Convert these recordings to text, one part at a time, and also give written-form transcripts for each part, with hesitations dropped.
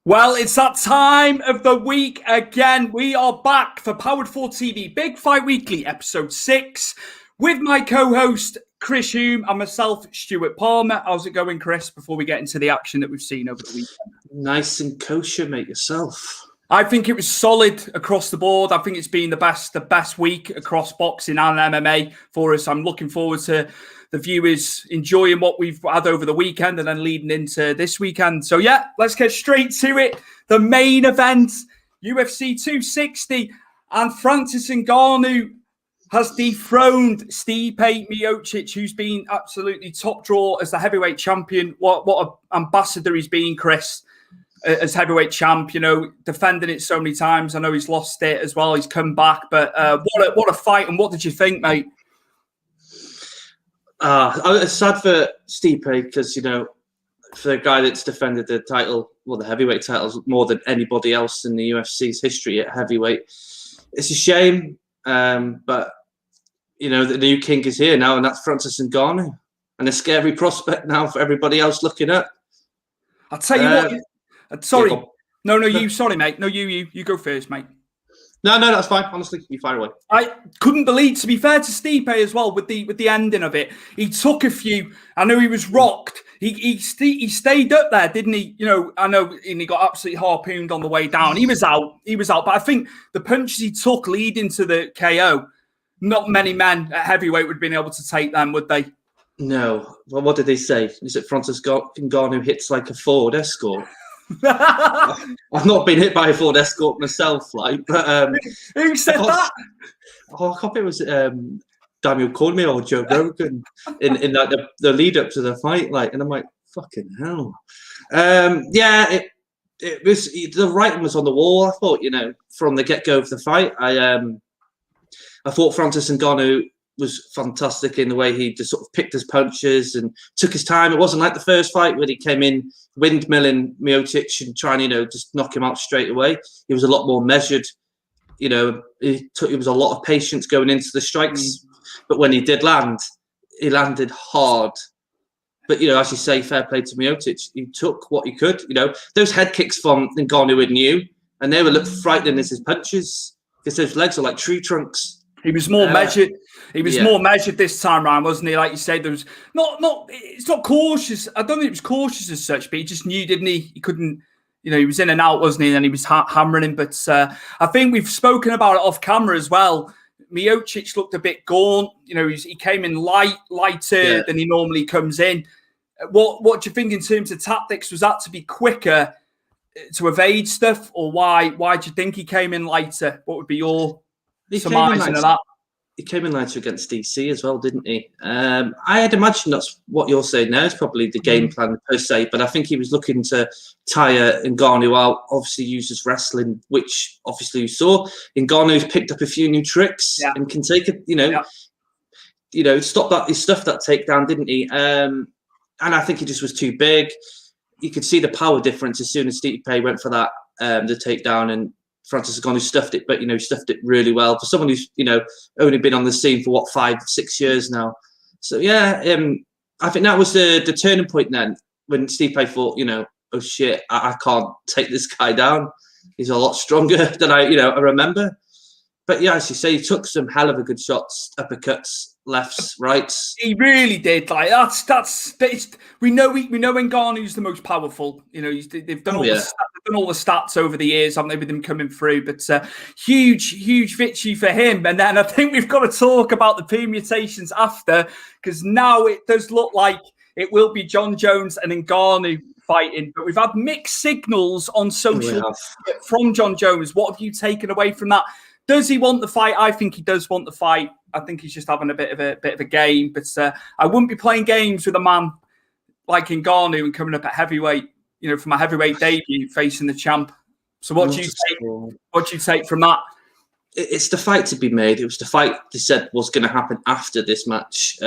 Well, it's that time of the week again. We are back for Powered 4 TV Big Fight Weekly, episode 6, with my co-host Chris Hume and myself, Stuart Palmer. How's it going, Chris, before we get into the action that we've seen over the weekend? Nice and kosher, mate, yourself. I think it was solid across the board. I think it's been the best week across boxing and MMA for us. I'm looking forward to the viewers enjoying what we've had over the weekend and then leading into this weekend. So yeah, let's get straight to it. The main event, UFC 260, and Frampton has dethroned Stipe Miocic, who's been absolutely top draw as the heavyweight champion. What an ambassador he's been, Chris, as heavyweight champ, you know, defending it so many times. I know he's lost it as well. He's come back, but what a fight. And what did you think, mate? It's sad for Stipe because, you know, for a guy that's defended the title, well, the heavyweight titles more than anybody else in the UFC's history at heavyweight, it's a shame. But, you know, the new king is here now, and that's Francis Ngannou, and a scary prospect now for everybody else looking up. I'll tell you what. Sorry. Sorry, mate. No, you go first, mate. No, that's fine. Honestly, you fire away. I couldn't believe, to be fair to Stipe as well, with the ending of it. He took a few. I know he was rocked. He stayed up there, didn't he? You know, I know, and he got absolutely harpooned on the way down. He was out. But I think the punches he took leading to the KO, not many men at heavyweight would have been able to take them, would they? No. Well, what did they say? Is it Francis Ngannou hits like a Ford Escort? I've not been hit by a Ford Escort myself, like, but who said that? Oh, I can't remember, was it Daniel Cormier or Joe Rogan in like the lead up to the fight, like, and I'm like, fucking hell. It was, the writing was on the wall. I thought, you know, from the get go of the fight, I thought Francis Ngannou was fantastic in the way he just sort of picked his punches and took his time. It wasn't like the first fight where he came in windmilling Miocic and trying, you know, just knock him out straight away. He was a lot more measured. You know, it was a lot of patience going into the strikes. But when he did land, he landed hard. But, you know, as you say, fair play to Miocic. He took what he could. You know, those head kicks from Ngannou were new, and they were frightening as his punches because those legs are like tree trunks. He was more measured. He was more measured this time round, wasn't he? Like you said, there was it's not cautious. I don't think it was cautious as such, but he just knew, didn't he? He couldn't, you know, he was in and out, wasn't he? And he was hammering him. But I think we've spoken about it off camera as well. Miocic looked a bit gaunt. You know, he came in lighter than he normally comes in. What do you think in terms of tactics? Was that to be quicker, to evade stuff, or why do you think he came in lighter? What would be your surmising of that? He came in lighter against DC as well, didn't he? I had imagined that's what you're saying now is probably the game plan per se, but I think he was looking to tire Ngannou out, obviously use his wrestling, which obviously you saw. Ngannou's picked up a few new tricks and can take it, you know, stop that, he stuffed that takedown, didn't he? And I think he just was too big. You could see the power difference as soon as Stipe went for that, the takedown, and Francis Ngannou stuffed it, but, you know, stuffed it really well for someone who's, you know, only been on the scene for 5-6 years now. So yeah, I think that was the turning point then when Stipe thought, you know, oh shit, I can't take this guy down. He's a lot stronger than I remember. But yeah, as you say, he took some hell of a good shots, uppercuts, lefts, rights. He really did. Like that's we know Ngannou's the most powerful. You know, they've done all the stats over the years, haven't they, with him coming through? But huge victory for him. And then I think we've got to talk about the permutations after, because now it does look like it will be John Jones and Ngannou fighting. But we've had mixed signals on social media from John Jones. What have you taken away from that? Does he want the fight? I think he does want the fight. I think he's just having a bit of a game. But I wouldn't be playing games with a man like Ngannou and coming up at heavyweight, you know, for my heavyweight debut facing the champ. So what do you take from that? It's the fight to be made. It was the fight they said was going to happen after this match.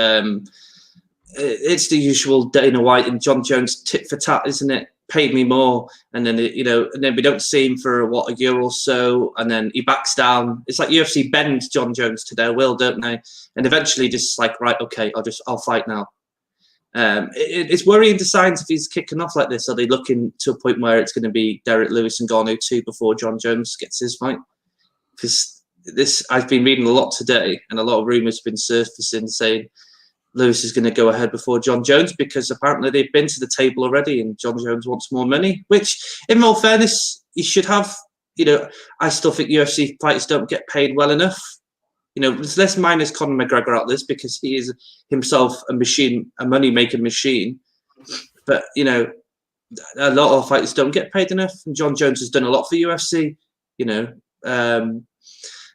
It's the usual Dana White and John Jones tit for tat, isn't it? Paid me more, and then and then we don't see him for a year or so, and then he backs down. It's like UFC bend John Jones to their will, don't they? And eventually, just like, right, okay, I'll fight now. It's worrying the signs if he's kicking off like this. Are they looking to a point where it's going to be Derek Lewis and Ngannou 2 before John Jones gets his fight? Because I've been reading a lot today, and a lot of rumours have been surfacing saying Lewis is going to go ahead before John Jones because apparently they've been to the table already and John Jones wants more money, which, in all fairness, he should have. I still think UFC fighters don't get paid well enough. Let's minus Conor McGregor out of this because he is himself a machine, a money-making machine. But, a lot of fighters don't get paid enough. And John Jones has done a lot for UFC.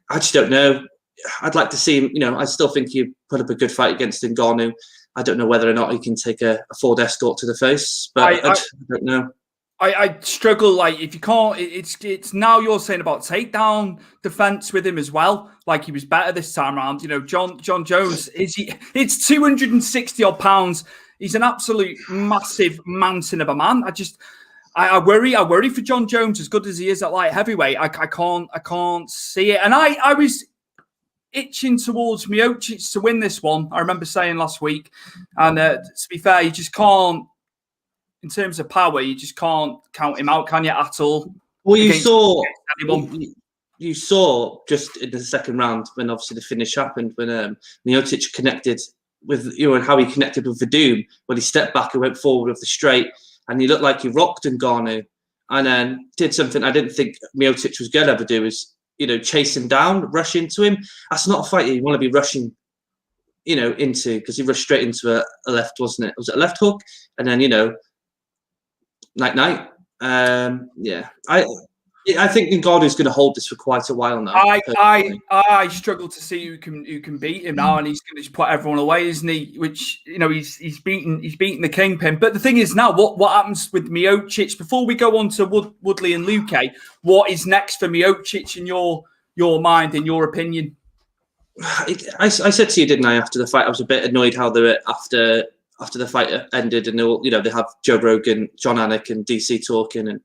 I just don't know. I'd like to see him. I still think he put up a good fight against Ngannou. I don't know whether or not he can take a Ford Escort to the face, but I don't know. I struggle. Like, if you can't, it's now you're saying about takedown defense with him as well. Like, he was better this time around. John Jones it's 260 odd pounds. He's an absolute massive mountain of a man. I worry for John Jones, as good as he is at light heavyweight. I can't see it. And I was itching towards Miocic to win this one. I remember saying last week. And to be fair, you just can't, in terms of power, you just can't count him out, can you, at all? Well, you saw just in the second round when obviously the finish happened, when Miocic connected with, how he connected with Verdum, when he stepped back and went forward with the straight, and he looked like he rocked Ngannou, and then did something I didn't think Miocic was going to ever do, is, chase him down, rush into him. That's not a fight you want to be rushing, into, because he rushed straight into a left, wasn't it? Was it a left hook? And then, night. I think Ngannou's going to hold this for quite a while now. I struggle to see who can beat him now, and he's going to put everyone away, isn't he? Which he's beaten the kingpin. But the thing is now, what happens with Miocic? Before we go on to Woodley and Luque, what is next for Miocic in your mind, in your opinion? I said to you, didn't I, after the fight, I was a bit annoyed how they were after the fight ended, and they have Joe Rogan, John Anik, and DC talking, and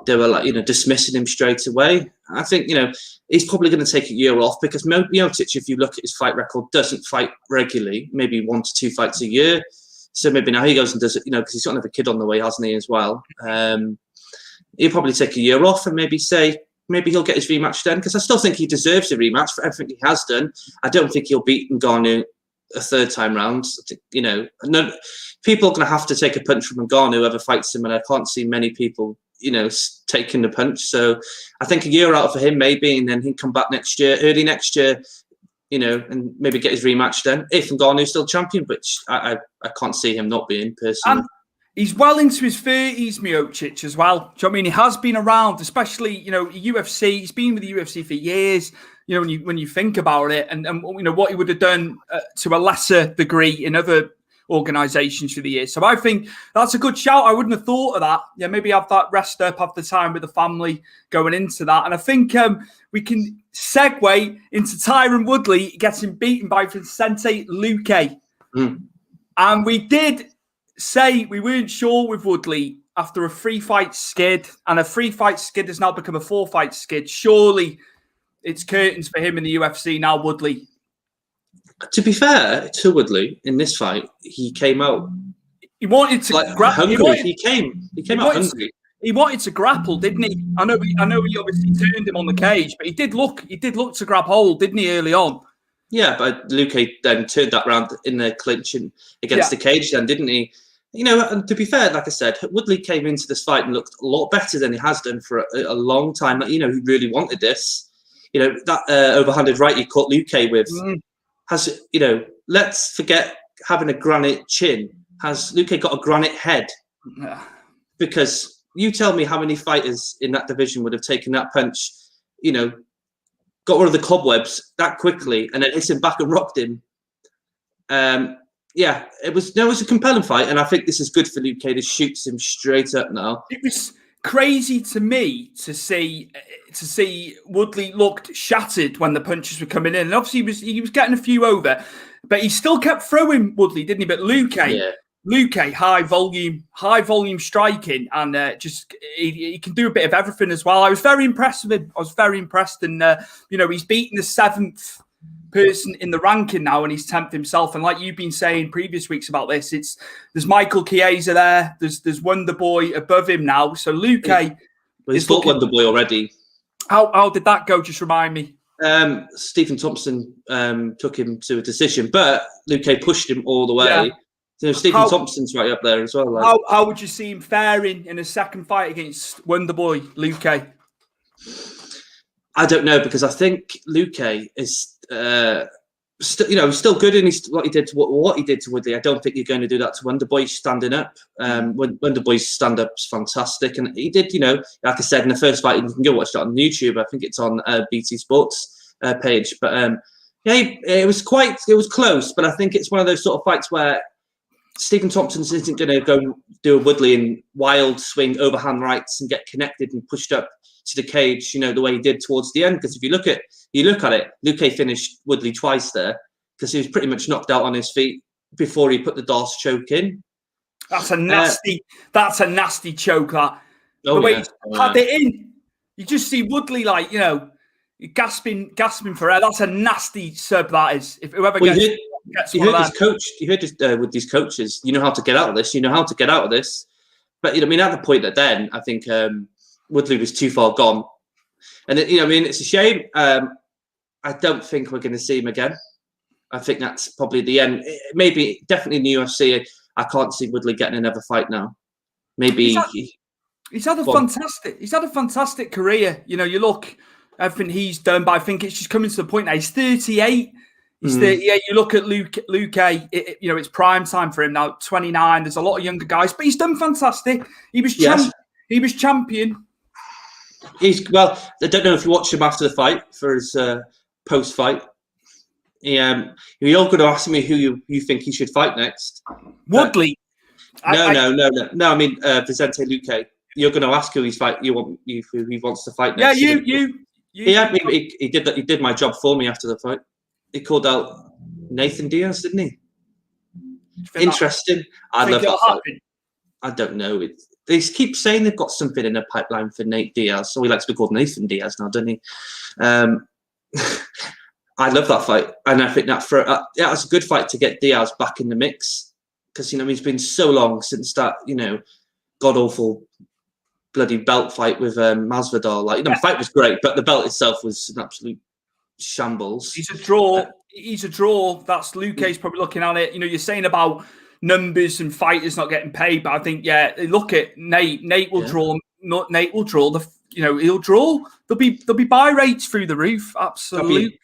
they were dismissing him straight away. I think he's probably going to take a year off, because Miocic, if you look at his fight record, doesn't fight regularly, maybe 1 to 2 fights a year. So maybe now he goes and does it, because he's got another kid on the way, hasn't he, as well? He'll probably take a year off and maybe he'll get his rematch then, because I still think he deserves a rematch for everything he has done. I don't think he'll beat Ngannou a third time round. No, people are going to have to take a punch from Ngannou, whoever fights him, and I can't see many people, taking the punch. So I think a year out for him maybe, and then he'll come back early next year, and maybe get his rematch then, if Ngannou's still champion, which I can't see him not being, personally. And he's well into his 30s, Miocic, as well. Do you know what I mean? He has been around, especially, UFC. He's been with the UFC for years. When you think about it, and what he would have done to a lesser degree in other organisations for the years. So I think that's a good shout. I wouldn't have thought of that. Yeah, maybe have that rest up, have the time with the family going into that. And I think we can segue into Tyron Woodley getting beaten by Vicente Luque. And we did say we weren't sure with Woodley after a 3-fight skid, and a 3-fight skid has now become a 4-fight skid. Surely it's curtains for him in the UFC now, Woodley. To be fair to Woodley, in this fight, he came out. He wanted to hungry. He came out hungry. He wanted to grapple, didn't he? I know he obviously turned him on the cage, but he did look to grab hold, didn't he, early on? Yeah, but Luque then turned that round in the clinching against the cage, then, didn't he? And to be fair, like I said, Woodley came into this fight and looked a lot better than he has done for a long time. He really wanted this. That overhanded right he caught Luque with has, let's forget having a granite chin. Has Luque got a granite head? Because you tell me how many fighters in that division would have taken that punch, got rid of the cobwebs that quickly and then hit him back and rocked him. It was a compelling fight, and I think this is good for Luque. This shoots him straight up now. It was crazy to me to see Woodley looked shattered when the punches were coming in, and obviously he was getting a few over, but he still kept throwing, Woodley, didn't he? But Luque, high volume striking, and he can do a bit of everything as well. I was very impressed with him. I was very impressed, and he's beaten the 7th person in the ranking now, and he's 10th himself. And like you've been saying previous weeks about this, there's Michael Chiesa there. There's Wonder Boy above him now. So Luque. Well, he's fought Wonder Boy already. How did that go? Just remind me. Stephen Thompson took him to a decision, but Luque pushed him all the way. Yeah. So Stephen Thompson's right up there as well. Like. How would you see him faring in a second fight against Wonder Boy Luque? I don't know, because I think Luque is still good, and he's what he did to Woodley. I don't think you're going to do that to Wonder Boy standing up. Wonder Boy's stand up's fantastic, and he did. Like I said in the first fight, you can go watch that on YouTube. I think it's on BT Sports page. But it was close. But I think it's one of those sort of fights where Stephen Thompson isn't going to go do a Woodley and wild swing overhand rights and get connected and pushed up to the cage, the way he did towards the end. Because if you look at it, Luque finished Woodley twice there, because he was pretty much knocked out on his feet before he put the Darce choke in. That's a nasty choke. That the way he had it in, you just see Woodley gasping for air. That's a nasty sub. That is. If whoever gets you heard his coach. You heard with these coaches. You know how to get out of this. You know how to get out of this. But at the point that then I think. Woodley was too far gone, and it's a shame. I don't think we're going to see him again. I think that's probably the end. Maybe definitely in the UFC. I can't see Woodley getting another fight now. Maybe he's had a fantastic career. You look everything he's done, but I think it's just coming to the point now. He's 38. He's 38. You look at Luque. It's prime time for him now. 29. There's a lot of younger guys, but he's done fantastic. He was champion. I don't know if you watched him after the fight for his post-fight. You're all going to ask me who you think he should fight next. Woodley. No. I mean Vicente Luque. You're going to ask who who he wants to fight next. Yeah, you. Yeah, he did that. He did my job for me after the fight. He called out Nathan Diaz, didn't he? Interesting. I love that fight. I don't know. They keep saying they've got something in the pipeline for Nate Diaz, so he likes to be called Nathan Diaz now, doesn't he? I love that fight, and I think that was a good fight to get Diaz back in the mix, because he's been so long since that god awful bloody belt fight with Masvidal. The fight was great, but the belt itself was an absolute shambles. He's a draw. That's Luque's probably looking at it. You're saying about numbers and fighters not getting paid, but I think look at Nate. Nate will draw. Nate will draw he'll draw. There'll be buy rates through the roof. Absolutely.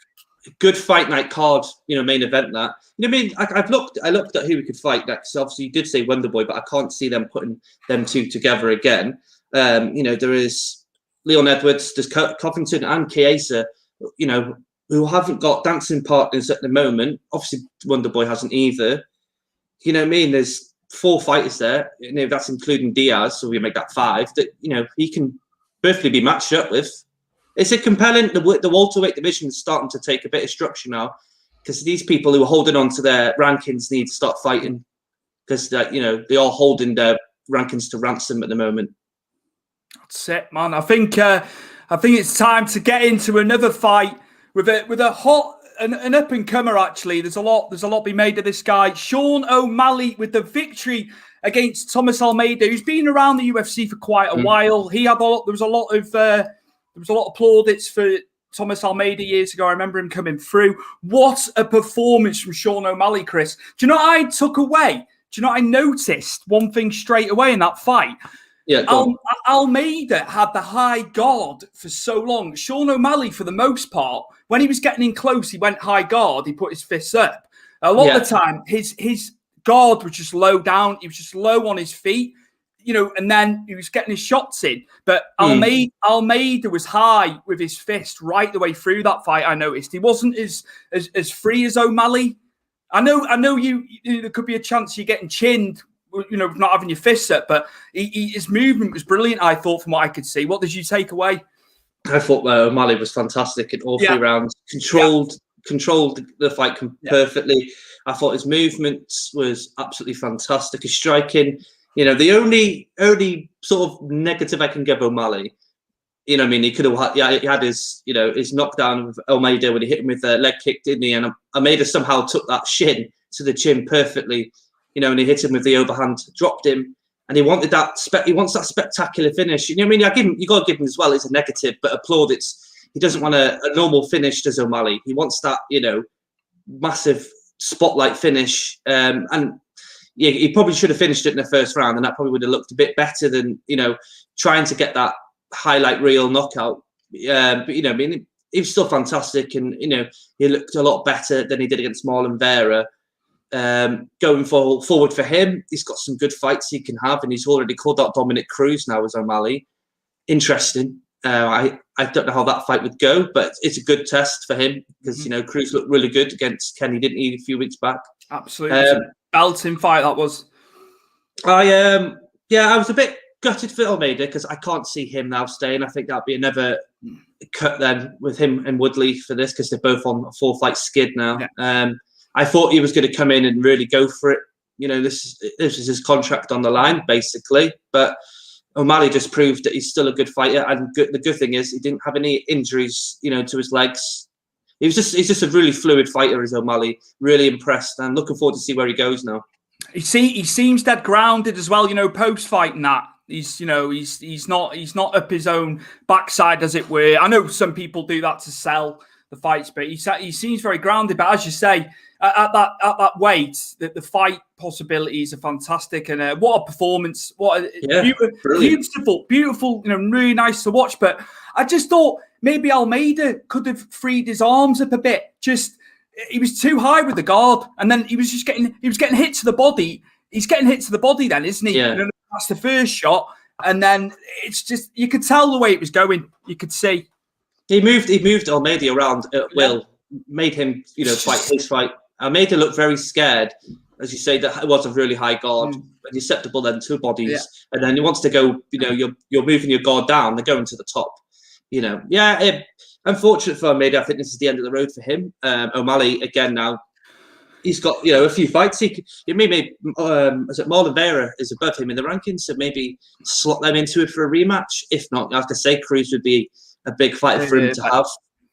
Good fight night card. Main event that. I looked at who we could fight next. Obviously, you did say Wonder Boy, but I can't see them putting them two together again. There is Leon Edwards, there's Covington and Chiesa. Who haven't got dancing partners at the moment. Obviously, Wonder Boy hasn't either. There's 4 fighters there. That's including Diaz, so we make that 5. That he can perfectly be matched up with. It's a compelling. The welterweight division is starting to take a bit of structure now, because these people who are holding on to their rankings need to start fighting, because they are holding their rankings to ransom at the moment. That's it, man. I think it's time to get into another fight with a hot. An up and comer, actually. There's a lot be made of this guy, Sean O'Malley, with the victory against Thomas Almeida, who's been around the UFC for quite a while. There was a lot of plaudits for Thomas Almeida years ago. I remember him coming through. What a performance from Sean O'Malley, Chris. Do you know what I took away? Do you know what I noticed? One thing straight away in that fight. Yeah, Almeida had the high guard for so long. Sean O'Malley, for the most part, when he was getting in close, he went high guard. He put his fists up. A lot of the time, his guard was just low down. He was just low on his feet, and then he was getting his shots in. But Almeida was high with his fist right the way through that fight. I noticed he wasn't as free as O'Malley. I know you there could be a chance you're getting chinned, not having your fists up, but his movement was brilliant, I thought, from what I could see. What did you take away? I thought O'Malley was fantastic in all 3 rounds. Controlled the fight perfectly. I thought his movements was absolutely fantastic. His striking, the only sort of negative I can give O'Malley You know what I mean? He could have he had his, you know, his knockdown with Almeida when he hit him with a leg kick, didn't he? And Almeida somehow took that shin to the chin perfectly, you know, and he hit him with the overhand, dropped him, and he wanted that. He wants that spectacular finish. You know what I mean? You got to give him as well. It's a negative, but applaud. He doesn't want a normal finish, does O'Malley? He wants that, you know, massive spotlight finish. And yeah, he probably should have finished it in the first round, and that probably would have looked a bit better than, you know, trying to get that highlight reel knockout. But you know, I mean, he was still fantastic, and you know, he looked a lot better than he did against Marlon Vera. Going forward for him, he's got some good fights he can have, and he's already called out Dominic Cruz now as O'Malley. Interesting. I don't know how that fight would go, but it's a good test for him because you know, Cruz looked really good against Kenny, didn't he, a few weeks back? Absolutely. Belting fight that was. I was a bit gutted for Almeida because I can't see him now staying. I think that'd be another cut then with him and Woodley for this because they're both on a 4-fight skid now. Yeah. I thought he was going to come in and really go for it. You know, this is his contract on the line basically, but O'Malley just proved that he's still a good fighter. And the good thing is he didn't have any injuries, you know, to his legs. He's just a really fluid fighter, is O'Malley. Really impressed, and looking forward to see where he goes now. He seems dead grounded as well. You know, post fighting that he's not up his own backside, as it were. I know some people do that to sell the fights, but he seems very grounded. But as you say, at that weight, the fight possibilities are fantastic, and what a performance! Beautiful, you know, really nice to watch. But I just thought maybe Almeida could have freed his arms up a bit. He was too high with the guard, and then he was getting hit to the body. He's getting hit to the body, then, isn't he? Yeah. You know, that's the first shot, and then it's just you could tell the way it was going. You could see he moved Almeida around at will, made him, you know, fight his fight. Almeida looked very scared, as you say, that it was a really high guard, and you're susceptible then to bodies, and then he wants to go. You know, you're moving your guard down, they're going to the top. You know, unfortunate for Almeida. I think this is the end of the road for him. O'Malley again now. He's got, you know, a few fights. Maybe Marlon Vera is above him in the rankings, so maybe slot them into it for a rematch. If not, I have to say Cruz would be a big fighter for him to have.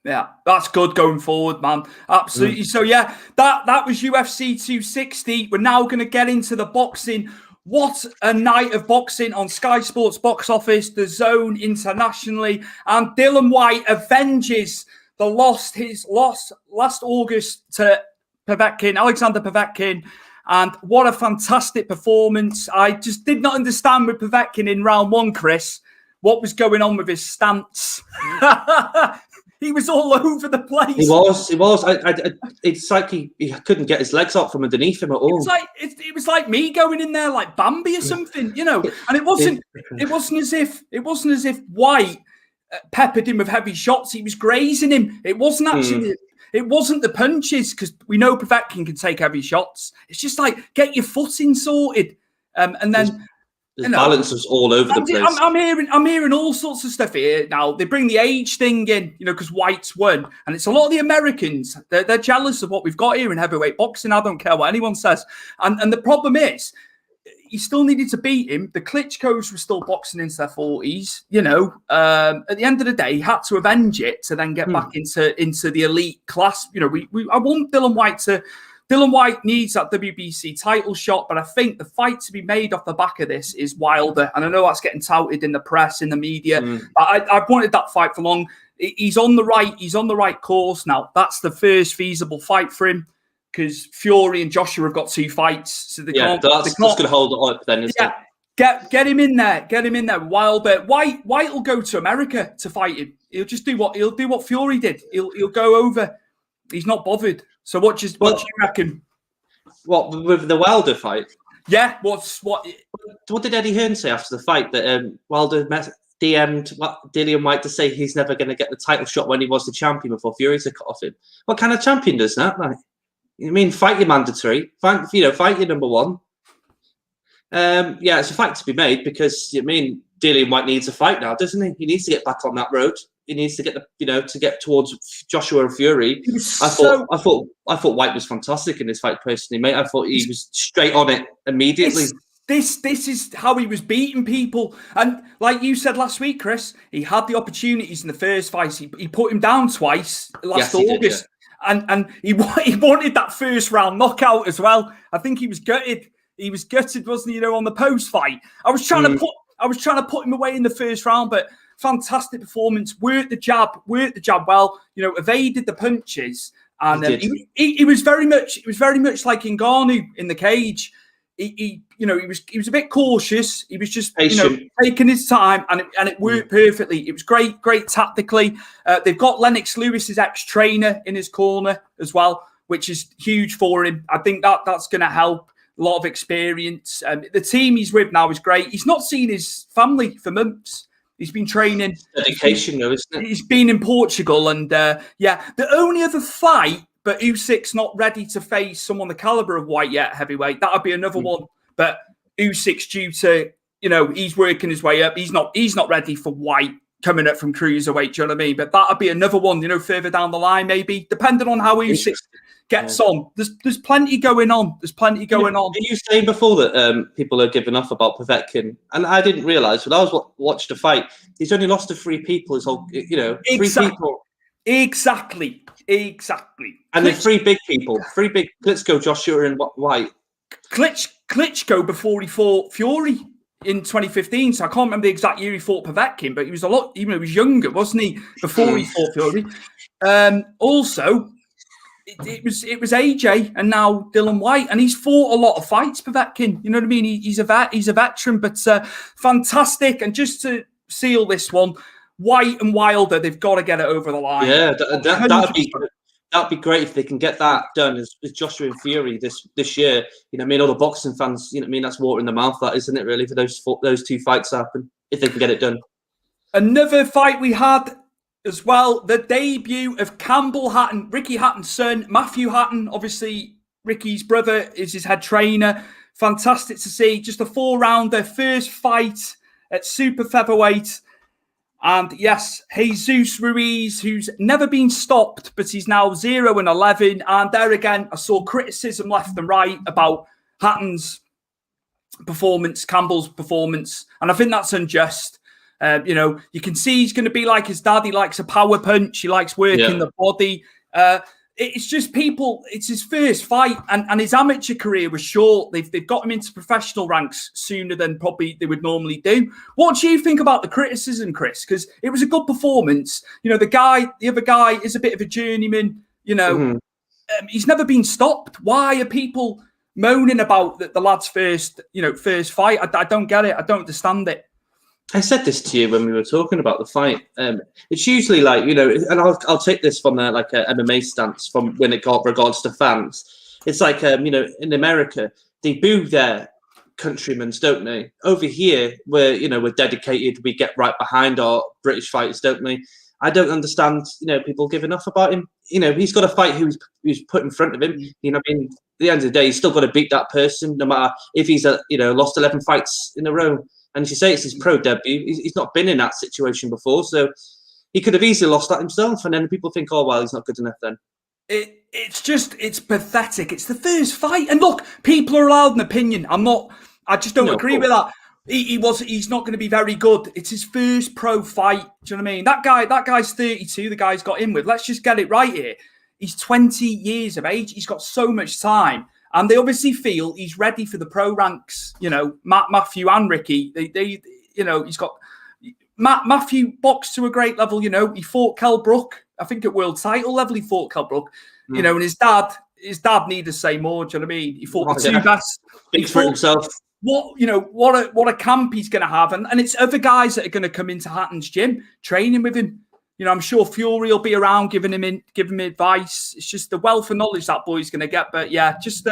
Yeah, that's good going forward, man. Absolutely. So yeah, that was UFC 260. We're now going to get into the boxing. What a night of boxing on Sky Sports Box Office, The Zone internationally, and Dylan White avenges his loss last August to Alexander Povetkin. And what a fantastic performance. I just did not understand with Povetkin in round 1, Chris, what was going on with his stance. He was all over the place. He was. It's like he couldn't get his legs up from underneath him at all. It was like me going in there like Bambi or something, you know. And it wasn't as if White peppered him with heavy shots. He was grazing him. It wasn't actually. It wasn't the punches, because we know Povetkin can take heavy shots. It's just like get your footing sorted, and then. His balance was all over the place. I'm hearing all sorts of stuff here now. They bring the age thing in, you know, because White's won, and it's a lot of the Americans. They're jealous of what we've got here in heavyweight boxing. I don't care what anyone says, and the problem is, he still needed to beat him. The Klitschko's were still boxing into their 40s. You know, at the end of the day, he had to avenge it to then get back into the elite class. You know, I want Dylan White to. Dylan White needs that WBC title shot, but I think the fight to be made off the back of this is Wilder. And I know that's getting touted in the press, in the media. But I've wanted that fight for long. He's on the right course now. That's the first feasible fight for him, because Fury and Joshua have got 2 fights. So that's going to hold it up then, isn't it? Get him in there. Get him in there. Wilder. White will go to America to fight him. He'll just do what Fury did. He'll go over. He's not bothered. So what do you reckon? What, with the Wilder fight? Yeah. What did Eddie Hearn say after the fight? That Wilder DM'd Dillian White to say he's never going to get the title shot when he was the champion before Fury to cut off him. What kind of champion does that? Like, I mean, fight your mandatory. Fight your number 1. It's a fight to be made, because I mean, Dillian White needs a fight now, doesn't he? He needs to get back on that road. He needs to get to get towards Joshua and Fury. I thought White was fantastic in this fight personally, mate. I thought he was straight on it immediately. This is how he was beating people. And like you said last week, Chris, he had the opportunities in the first fight. He put him down twice last August. And he wanted that first round knockout as well. I think he was gutted. He was gutted, wasn't he, on the post fight? I was trying to put him away in the first round, but fantastic performance. Worked the jab well, evaded the punches. And he was very much like Ngannou in the cage. He was a bit cautious. He was just taking his time, and it worked perfectly. It was great tactically. They've got Lennox Lewis's ex-trainer in his corner as well, which is huge for him. I think that's going to help. A lot of experience. The team he's with now is great. He's not seen his family for months. He's been training. Dedication, though, isn't it? He's been in Portugal, and the only other fight. But Usyk's not ready to face someone the caliber of White yet, heavyweight. That would be another one. But Usyk's due to, he's working his way up. He's not ready for White coming up from cruiserweight. Do you know what I mean? But that would be another one, further down the line, maybe, depending on how Usyk gets on. There's plenty going on. On. You saying before that people are giving up about Povetkin, and I didn't realise when I watched the fight, he's only lost to 3 people. His whole, 3 people. Exactly. And then 3 big people, 3 big Klitschko, Joshua, and White. Klitschko before he fought Fury in 2015. So I can't remember the exact year he fought Povetkin, but he was he was younger, wasn't he, before he fought Fury? Also, it was AJ and now Dylan White, and he's fought a lot of fights, Povetkin. You know what I mean? He's a veteran, but fantastic. And just to seal this one, White and Wilder, they've got to get it over the line. Yeah, that'd be great if they can get that done as Joshua and Fury this year. All the boxing fans, that's water in the mouth, that isn't it, really, for those 2 fights to happen, if they can get it done. Another fight we had as well, the debut of Campbell Hatton, Ricky Hatton's son, Matthew Hatton, obviously Ricky's brother, is his head trainer. Fantastic to see. Just a 4-rounder, first fight at super featherweight. And yes, Jesus Ruiz, who's never been stopped, but he's now 0-11. And there again, I saw criticism left and right about Hatton's performance, Campbell's performance. And I think that's unjust. You can see he's going to be like his dad. He likes a power punch. He likes working the body. It's just people, it's his first fight, and his amateur career was short. They've got him into professional ranks sooner than probably they would normally do. What do you think about the criticism, Chris? Because it was a good performance. The other guy is a bit of a journeyman. He's never been stopped. Why are people moaning about the lad's first fight? I don't get it. I don't understand it. I said this to you when we were talking about the fight. It's usually like, and I'll take this from a MMA stance from when it got regards to fans. It's like, in America, they boo their countrymen, don't they? Over here, we're dedicated. We get right behind our British fighters, don't we? I don't understand, people giving off about him. He's got a fight who's put in front of him. At the end of the day, he's still got to beat that person, no matter if he's lost 11 fights in a row. And as you say, it's his pro debut. He's not been in that situation before, so he could have easily lost that himself. And then people think, oh, well, he's not good enough then. It's pathetic. It's the first fight. And look, people are allowed an opinion. I just don't agree with that. He's not going to be very good. It's his first pro fight. Do you know what I mean? That guy's 32, the guy's got in with. Let's just get it right here. He's 20 years of age. He's got so much time. And they obviously feel he's ready for the pro ranks. Matthew and Ricky, he's got Matthew boxed to a great level. He fought Kell Brook, I think at world title level. He fought Kell Brook, and his dad need to say more. Do you know what I mean? He fought the 2 best. He fought himself. What a camp he's going to have, and it's other guys that are going to come into Hatton's gym training with him. I'm sure Fury will be around giving him advice. It's just the wealth of knowledge that boy's going to get. But yeah, just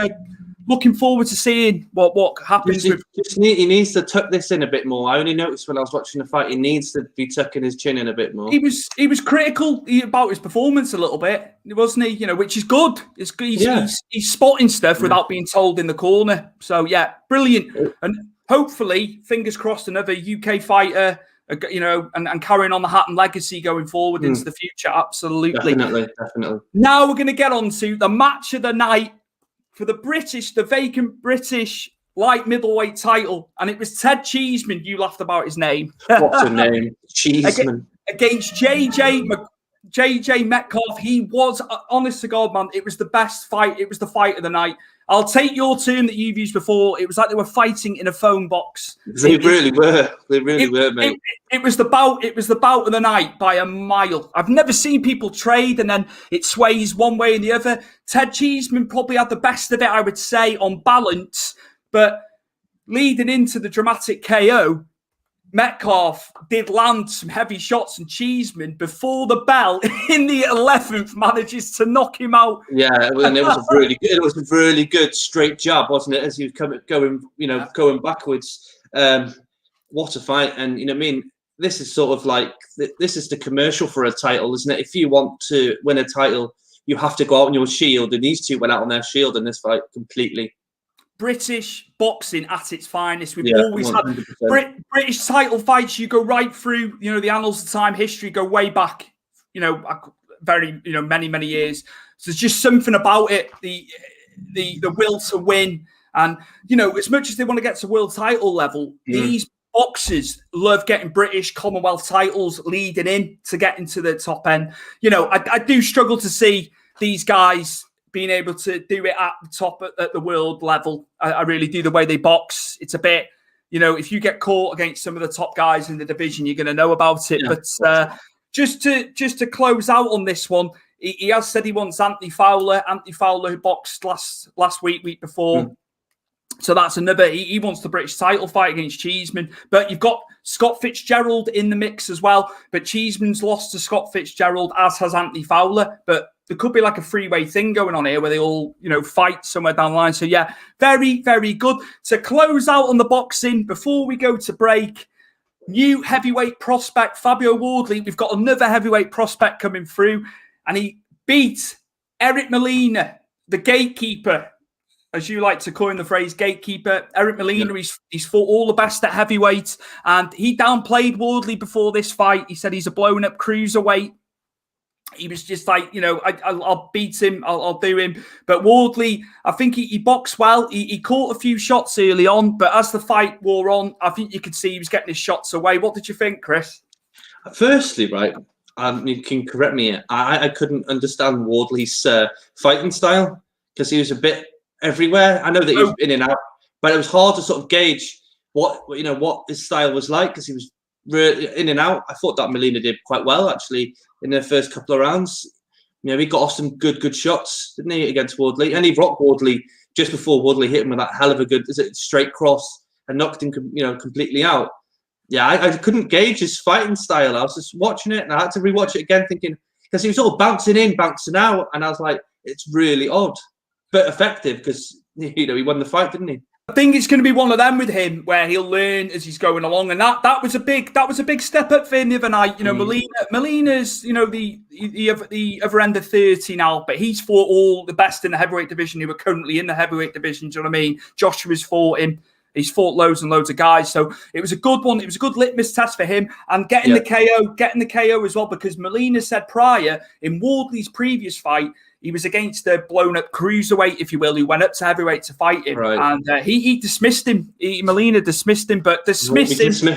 looking forward to seeing what happens. He needs to tuck this in a bit more. I only noticed when I was watching the fight, he needs to be tucking his chin in a bit more. He was critical about his performance a little bit, wasn't he? Which is good. He's spotting stuff without being told in the corner. So yeah, brilliant. And hopefully, fingers crossed, another UK fighter. And carrying on the Hatton legacy going forward into the future. Absolutely. Definitely. Now we're going to get on to the match of the night for the vacant British light middleweight title, and it was Ted Cheeseman. You laughed about his name. What's her name? Cheeseman. Against JJ Metcalfe. He was, honest to God, man, it was the best fight. It was the fight of the night. I'll take your term that you've used before. It was like they were fighting in a phone box. They really were. They really were, mate. It was the bout. It was the bout of the night by a mile. I've never seen people trade and then it sways one way and the other. Ted Cheeseman probably had the best of it, I would say, on balance. But leading into the dramatic KO, Metcalfe did land some heavy shots, and Cheeseman, before the bell in the 11th, manages to knock him out. Yeah, and it was a really good straight jab, wasn't it? As he was going backwards. What a fight! And I mean, this is sort of like this is the commercial for a title, isn't it? If you want to win a title, you have to go out on your shield, and these two went out on their shield in this fight completely. Very boxing at its finest. We've always 100%. Had British title fights. You go right through, the annals of time, history, go way back, very, many years. So there's just something about it, the will to win. And, as much as they want to get to world title level, these boxers love getting British Commonwealth titles leading in to get into the top end. I do struggle to see these guys being able to do it at the top at the world level. I really do. The way they box, it's a bit, if you get caught against some of the top guys in the division, you're going to know about it. Yeah. But just to close out on this one, he has said he wants Anthony Fowler who boxed last week before. So that's another. He wants the British title fight against Cheeseman. But you've got Scott Fitzgerald in the mix as well. But Cheeseman's lost to Scott Fitzgerald, as has Anthony Fowler. But there could be like a three-way thing going on here where they all, fight somewhere down the line. So, yeah, very, very good. To close out on the boxing, before we go to break, new heavyweight prospect, Fabio Wardley. We've got another heavyweight prospect coming through. And he beat Eric Melina, the gatekeeper, as you like to coin the phrase, gatekeeper. Eric Melina, he's fought all the best at heavyweight. And he downplayed Wardley before this fight. He said he's a blown-up cruiserweight. He was just like, I'll beat him, I'll do him. But Wardley, I think he boxed well. He caught a few shots early on, but as the fight wore on, I think you could see he was getting his shots away. What did you think, Chris? Firstly, right, you can correct me. I couldn't understand Wardley's fighting style because he was a bit everywhere. I know that he was in and out, but it was hard to sort of gauge what his style was like because he was really in and out. I thought that Melina did quite well actually in the first couple of rounds. He got off some good shots, didn't he, against Wardley? And he rocked Wardley just before Wardley hit him with that hell of a good straight cross and knocked him completely out. Yeah, I couldn't gauge his fighting style. I was just watching it and I had to rewatch it again thinking, because he was sort of bouncing in, bouncing out, and I was like, it's really odd, but effective because he won the fight, didn't he? I think it's going to be one of them with him where he'll learn as he's going along, and that was a big step up for him the other night. Melina's the other end of 30 now, but he's fought all the best in the heavyweight division who are currently in the heavyweight division. Do you know what I mean? Joshua's fought him. He's fought loads and loads of guys, so it was a good one. It was a good litmus test for him, and getting the KO as well, because Melina said prior in Wardley's previous fight, he was against a blown-up cruiserweight, if you will, who went up to heavyweight to fight him. Right. And he dismissed him. Melina dismissed him, but dismiss him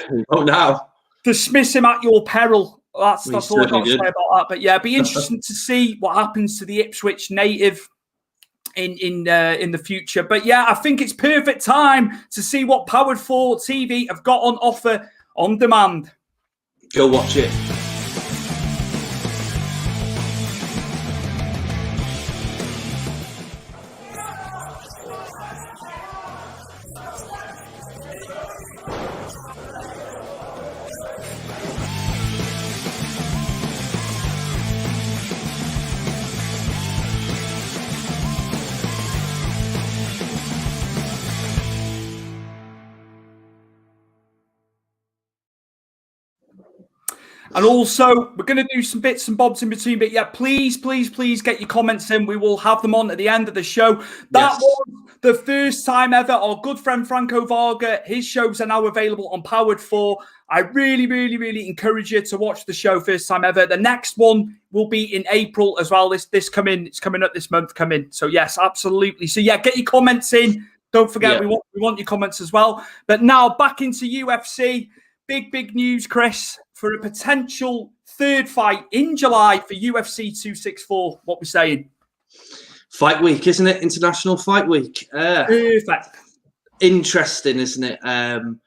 at your peril. That's all I've got to say about that. But yeah, it'd be interesting to see what happens to the Ipswich native in the future. But yeah, I think it's perfect time to see what Powered 4 TV have got on offer on demand. Go watch it. And also, we're going to do some bits and bobs in between. But yeah, please get your comments in. We will have them on at the end of the show. That was the first time ever. Our good friend Franco Varga, his shows are now available on Powered 4. I really encourage you to watch the show first time ever. The next one will be in April as well. It's coming up this month. So yes, absolutely. So yeah, get your comments in. Don't forget, we want your comments as well. But now back into UFC. Big news, Chris, for a potential third fight in July for UFC 264. What we're saying? Fight week, isn't it? International Fight Week. Perfect. Interesting, isn't it? From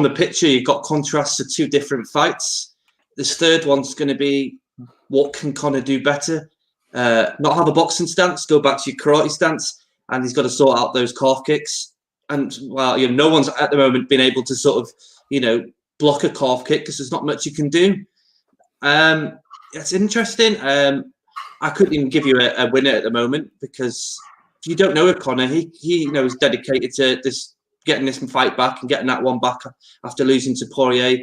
the picture, you've got contrasts to two different fights. This third one's going to be, what can Conor do better? Not have a boxing stance, go back to your karate stance, and he's got to sort out those calf kicks. And, well, no one's at the moment been able to sort of, block a calf kick because there's not much you can do. It's interesting. I couldn't even give you a winner at the moment because you don't know if Conor, he is dedicated to getting this fight back and getting that one back after losing to Poirier.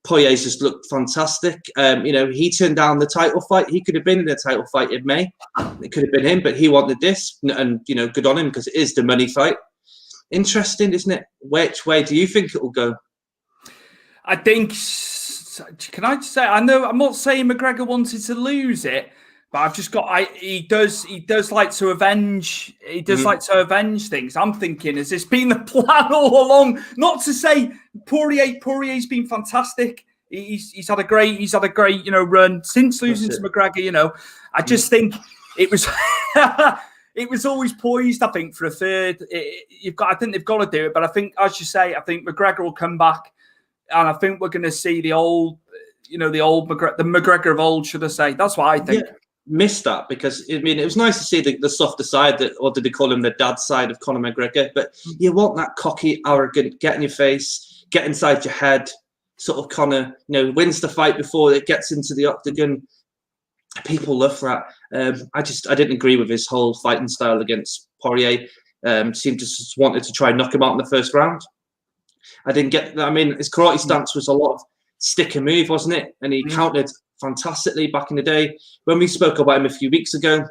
Poirier's just looked fantastic. He turned down the title fight. He could have been in the title fight in May. It could have been him, but he wanted this, and good on him because it is the money fight. Interesting, isn't it? Which way do you think it will go? I think. Can I just say? I know I'm not saying McGregor wanted to lose it, but I've just got. He does like to avenge. He does like to avenge things. I'm thinking, has this been the plan all along? Not to say Poirier's been fantastic. He's had a great run since losing to McGregor. I just think it was. It was always poised, I think, for a third. I think they've got to do it, but I think, as you say, I think McGregor will come back, and I think we're going to see the McGregor of old, should I say? That's what I think. Yeah, missed that because it was nice to see the softer side, or did they call him the dad side of Conor McGregor? But you want that cocky, arrogant, get in your face, get inside your head, sort of Conor, wins the fight before it gets into the octagon. People love that. I didn't agree with his whole fighting style against Poirier. Seemed to just wanted to try and knock him out in the first round. I didn't get that. I mean, his karate stance was a lot of stick and move, wasn't it? And he countered fantastically back in the day. When we spoke about him a few weeks ago,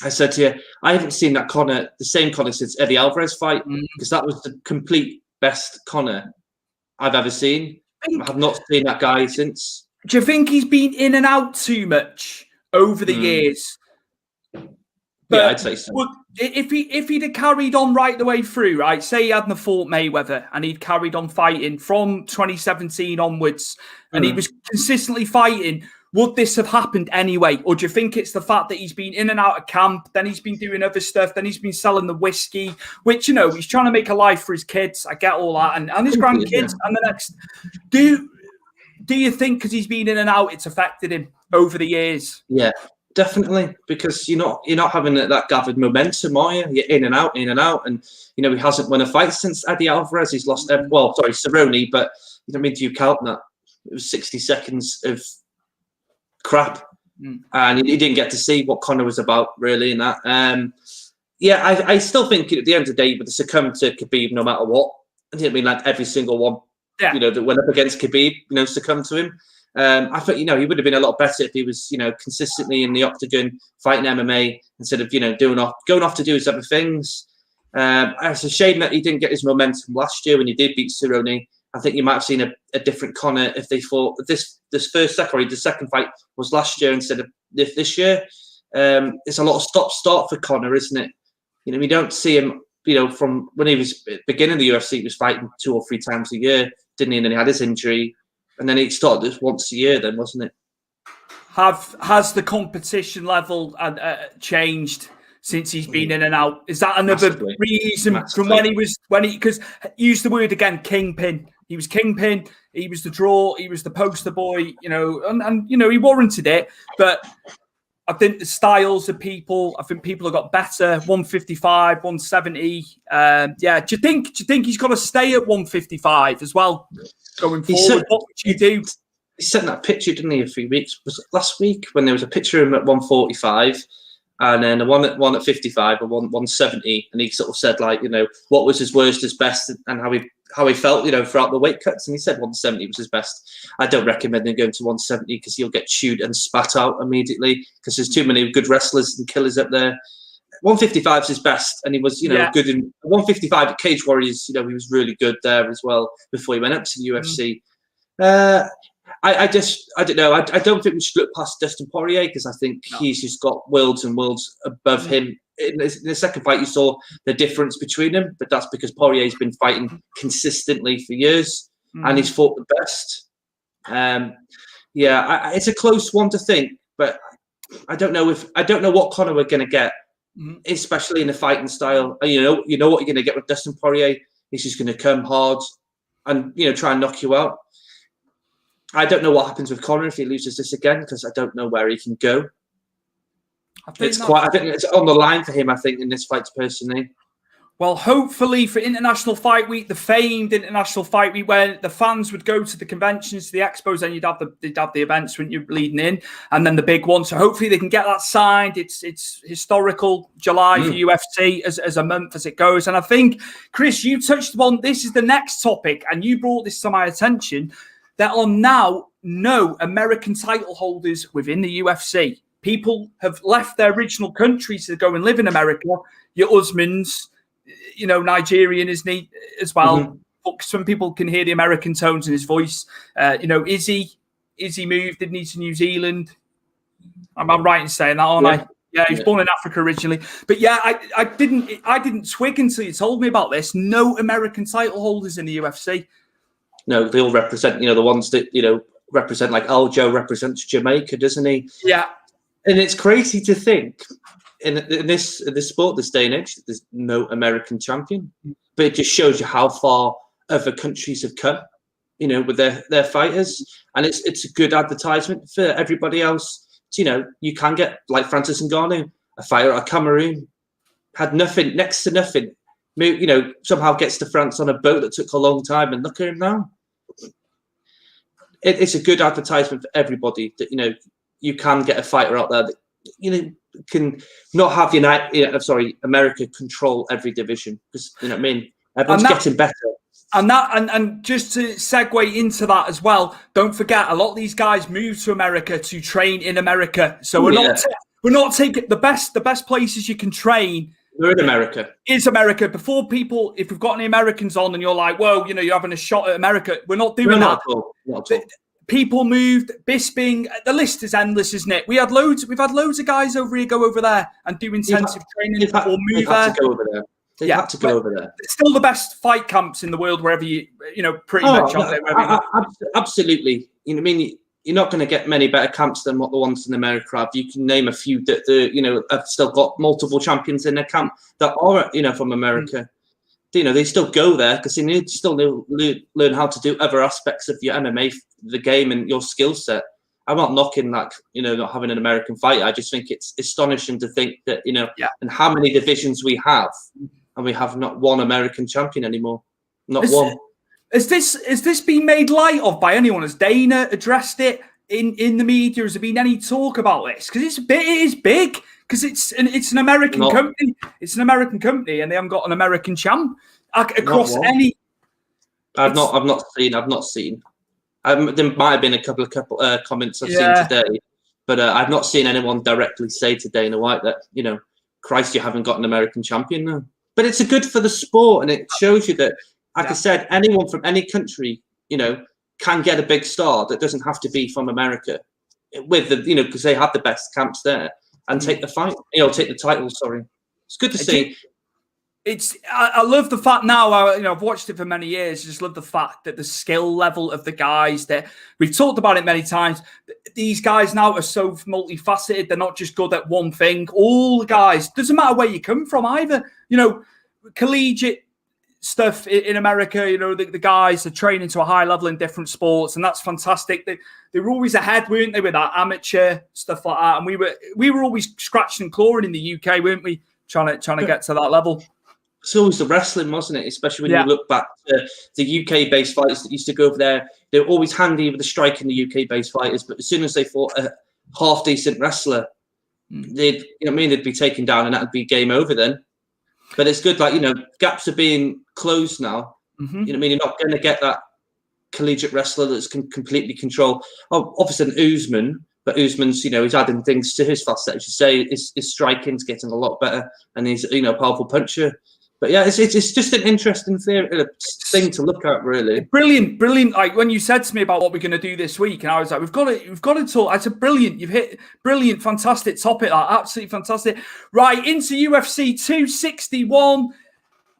I said to you, I haven't seen the same Conor since Eddie Alvarez fight, because that was the complete best Conor I've ever seen. I have not seen that guy since. Do you think he's been in and out too much over the years? But I'd say so. If he'd have carried on right the way through, right? Say he hadn't fought Mayweather and he'd carried on fighting from 2017 onwards, and he was consistently fighting, would this have happened anyway? Or do you think it's the fact that he's been in and out of camp, then he's been doing other stuff, then he's been selling the whiskey, which, he's trying to make a life for his kids. I get all that. And his grandkids and the next. Do you think because he's been in and out, it's affected him over the years? Yeah, definitely, because you're not having that gathered momentum, are you? You're in and out, and he hasn't won a fight since Eddie Alvarez. He's lost. Cerrone, but do you count that? It was 60 seconds of crap, and he didn't get to see what Conor was about really in that. I still think at the end of the day, he would have succumbed to Khabib no matter what. I didn't mean like every single one. Yeah. That went up against Khabib, succumbed to him. I thought, he would have been a lot better if he was, consistently in the octagon, fighting MMA instead of, going off to do his other things. It's a shame that he didn't get his momentum last year when he did beat Cerrone. I think you might have seen a different Conor if they fought the second fight was last year instead of this year. It's a lot of stop-start for Conor, isn't it? We don't see him. From when he was beginning the UFC, he was fighting 2 or 3 times a year, didn't he? And then he had his injury, and then he started this once a year. Then wasn't it? Has the competition level changed since he's been in and out? Is that another reason from when he because use the word again, kingpin? He was kingpin. He was the draw. He was the poster boy. And he warranted it, but. I think the styles of people. I think people have got better. 155, 170. Do you think he's got to stay at 155 as well going forward? What would you do? He sent that picture, didn't he? A few weeks was it last week when there was a picture of him at 145, and then one at 55 and 170, and he sort of said what was his worst, his best, and how he felt throughout the weight cuts, and he said 170 was his best. I don't recommend him going to 170 because he'll get chewed and spat out immediately because there's too many good wrestlers and killers up there. 155 is his best, and he was good in 155 at Cage Warriors. He was really good there as well before he went up to the UFC. I don't know. I don't think we should look past Dustin Poirier because I think he's just got worlds and worlds above him. In the second fight, you saw the difference between them, but that's because Poirier's been fighting consistently for years and he's fought the best. It's a close one to think, but I don't know what Conor we're going to get, especially in the fighting style. You know what you're going to get with Dustin Poirier. He's just going to come hard and try and knock you out. I don't know what happens with Conor if he loses this again because I don't know where he can go. I think it's on the line for him. I think in this fight, personally. Well, hopefully for International Fight Week, the famed International Fight Week, where the fans would go to the conventions, to the expos, and they'd have the events, wouldn't you, leading in, and then the big one. So hopefully they can get that signed. It's historical July for UFC as a month as it goes. And I think, Chris, you touched upon this is the next topic, and you brought this to my attention. There are now no American title holders within the UFC. People have left their original countries to go and live in America. Your husband's, Nigerian, isn't he, as well? But some people can hear the American tones in his voice. Izzy moved, didn't he, to New Zealand? I'm right in saying that, aren't I? Yeah, he was born in Africa originally. But yeah, I didn't twig until you told me about this. No American title holders in the UFC. No, they all represent, the ones that, represent, like Aljo represents Jamaica, doesn't he? Yeah. And it's crazy to think in this sport, this day and age, there's no American champion. But it just shows you how far other countries have come, with their fighters. And it's a good advertisement for everybody else. So, you can get, like Francis Ngannou, a fighter out of Cameroon, had nothing, next to nothing. Somehow gets to France on a boat that took a long time, and look at him now. It's a good advertisement for everybody that you can get a fighter out there that can not have America control every division, because everyone's getting better. And just to segue into that as well, don't forget a lot of these guys move to America to train in America. So we're not taking the best places you can train. We're in America. Is America. Before people, if we've got any Americans on and you're like, well, you're having a shot at America. We're not doing that. Not at all. People moved, Bisping, the list is endless, isn't it? We've had loads of guys over here go over there and do intensive training or move there. To go over there. They have to go over there. It's still the best fight camps in the world, wherever pretty much. Absolutely. You're not going to get many better camps than what the ones in America have. You can name a few that have still got multiple champions in their camp that are from America. They still go there because they need to still learn how to do other aspects of your MMA, the game, and your skill set. I'm not knocking not having an American fighter. I just think it's astonishing to think that and how many divisions we have, and we have not one American champion anymore. Not one. Has this been made light of by anyone? Has Dana addressed it in the media? Has there been any talk about this? Because it is big. Because it's an American company. It's an American company, and they haven't got an American champ across any. I've not seen. There might have been a couple comments I've seen today, but I've not seen anyone directly say to Dana White that Christ, you haven't got an American champion now. But it's good for the sport, and it shows you that, like I said, anyone from any country, can get a big star that doesn't have to be from America, with the because they have the best camps there, and take the fight, take the title. Sorry, it's good to see. I love the fact now. I've watched it for many years. I just love the fact that the skill level of the guys that we've talked about it many times. These guys now are so multifaceted. They're not just good at one thing. All the guys, doesn't matter where you come from either. Collegiate stuff in America. The guys are training to a high level in different sports, and that's fantastic. They were always ahead, weren't they, with that amateur stuff like that? And we were always scratching and clawing in the UK, weren't we? Trying to get to that level. It's always the wrestling, wasn't it? Especially when you look back to the UK-based fighters that used to go over there. They were always handy with the striking, the UK-based fighters. But as soon as they fought a half-decent wrestler, they'd be taken down, and that'd be game over then. But it's good, gaps are being closed now. You're not going to get that collegiate wrestler that's can completely control. Oh, obviously Usman, but Usman's, he's adding things to his facet. As you say, his striking's getting a lot better, and he's, a powerful puncher. But yeah, it's just an interesting thing to look at, really. Brilliant. Like when you said to me about what we're going to do this week, and I was like, we've got to talk. I said, brilliant. You've hit brilliant, fantastic topic. Like, absolutely fantastic. Right into UFC 261.